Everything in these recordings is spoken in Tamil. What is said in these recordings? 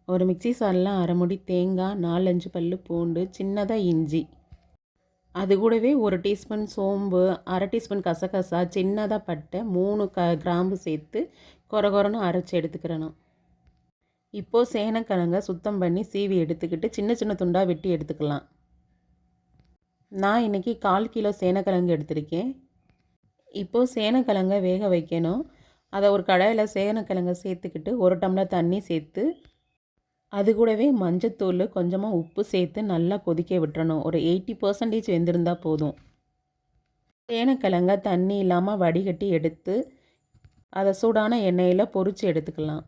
ஒரு மிக்ஸி சாரில் அரை முடி தேங்காய், 4-5 பல்லு பூண்டு, சின்னதாக இஞ்சி, அது கூடவே 1 டீஸ்பூன் சோம்பு, அரை டீஸ்பூன் கசகசா, சின்னதாக பட்டை, 3 கிராம்பு சேர்த்து கொரகொரன்னு அரைச்சி எடுத்துக்கிறணும். இப்போது சேனக்கிழங்க சுத்தம் பண்ணி சீவி எடுத்துக்கிட்டு சின்ன சின்ன துண்டாக வெட்டி எடுத்துக்கலாம். நான் இன்றைக்கி 1/4 கிலோ சேனக்கிழங்கு எடுத்திருக்கேன். இப்போது சேனக்கிழங்க வேக வைக்கணும். அதை ஒரு கடாயில் சேனக்கிழங்க சேர்த்துக்கிட்டு 1 டம்ளர் தண்ணி சேர்த்து அது கூடவே மஞ்சத்தூள், கொஞ்சமாக உப்பு சேர்த்து நல்லா கொதிக்க விட்டுறணும். ஒரு 80% வெந்திருந்தால் போதும். சேனக்கிழங்க தண்ணி இல்லாமல் வடிகட்டி எடுத்து அதை சூடான எண்ணெயில் பொரித்து எடுத்துக்கலாம்.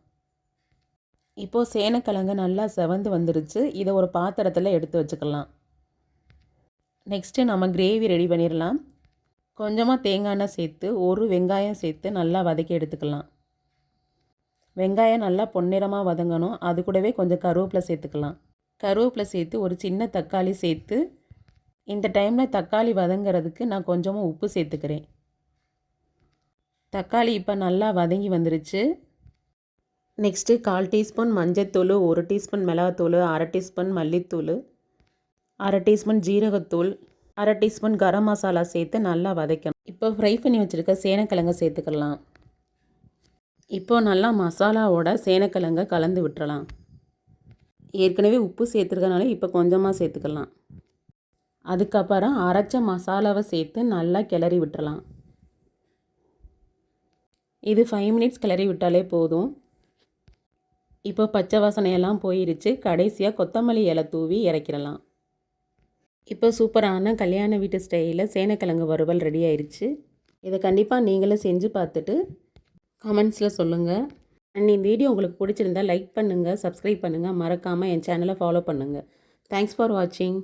இப்போது சேனக்கிழங்கு நல்லா செவந்து வந்துருச்சு. இதை ஒரு பாத்திரத்தில் எடுத்து வச்சுக்கலாம். நெக்ஸ்ட்டு நம்ம கிரேவி ரெடி பண்ணிடலாம். கொஞ்சமாக தேங்காய் எண்ணெய் சேர்த்து 1 வெங்காயம் சேர்த்து நல்லா வதக்கி எடுத்துக்கலாம். வெங்காயம் நல்லா பொன்னிறமாக வதங்கணும். அது கூடவே கொஞ்சம் கருவேப்பிலை சேர்த்துக்கலாம். கருவேப்பிலை சேர்த்து ஒரு சின்ன தக்காளி சேர்த்து இந்த டைமில் தக்காளி வதங்கிறதுக்கு நான் கொஞ்சமாக உப்பு சேர்த்துக்கிறேன். தக்காளி இப்போ நல்லா வதங்கி வந்துருச்சு. நெக்ஸ்ட்டு 1/4 டீஸ்பூன் மஞ்சத்தூள், 1 டீஸ்பூன் மிளகாத்தூள், அரை டீஸ்பூன் மல்லித்தூள், அரை டீஸ்பூன் ஜீரகத்தூள், அரை டீஸ்பூன் கரம் மசாலா சேர்த்து நல்லா வதக்கணும். இப்போ ஃப்ரை பண்ணி வச்சுருக்க சேனக்கிழங்க சேர்த்துக்கலாம். இப்போது நல்லா மசாலாவோட சேனக்கிழங்க கலந்து விட்டுறலாம். ஏற்கனவே உப்பு சேர்த்துருக்கனால இப்போ கொஞ்சமாக சேர்த்துக்கலாம். அதுக்கப்புறம் அரைச்ச மசாலாவை சேர்த்து நல்லா கிளறி விட்டுறலாம். இது 5 மினிட்ஸ் கிளறி விட்டாலே போதும். இப்போ பச்சை வாசனையெல்லாம் போயிடுச்சு. கடைசியாக கொத்தமல்லி இலை தூவி இறக்கிடலாம். இப்போ சூப்பரான கல்யாண வீட்டு ஸ்டைலில் சேனக்கிழங்கு வறுவல் ரெடி ஆயிடுச்சு. இதை கண்டிப்பாக நீங்களும் செஞ்சு பார்த்துட்டு கமெண்ட்ஸில் சொல்லுங்கள். அண்ட் இந்த வீடியோ உங்களுக்கு பிடிச்சிருந்தால் லைக் பண்ணுங்கள், சப்ஸ்கிரைப் பண்ணுங்கள், மறக்காமல் என் சேனலை ஃபாலோ பண்ணுங்கள். தேங்க்ஸ் ஃபார் வாட்சிங்.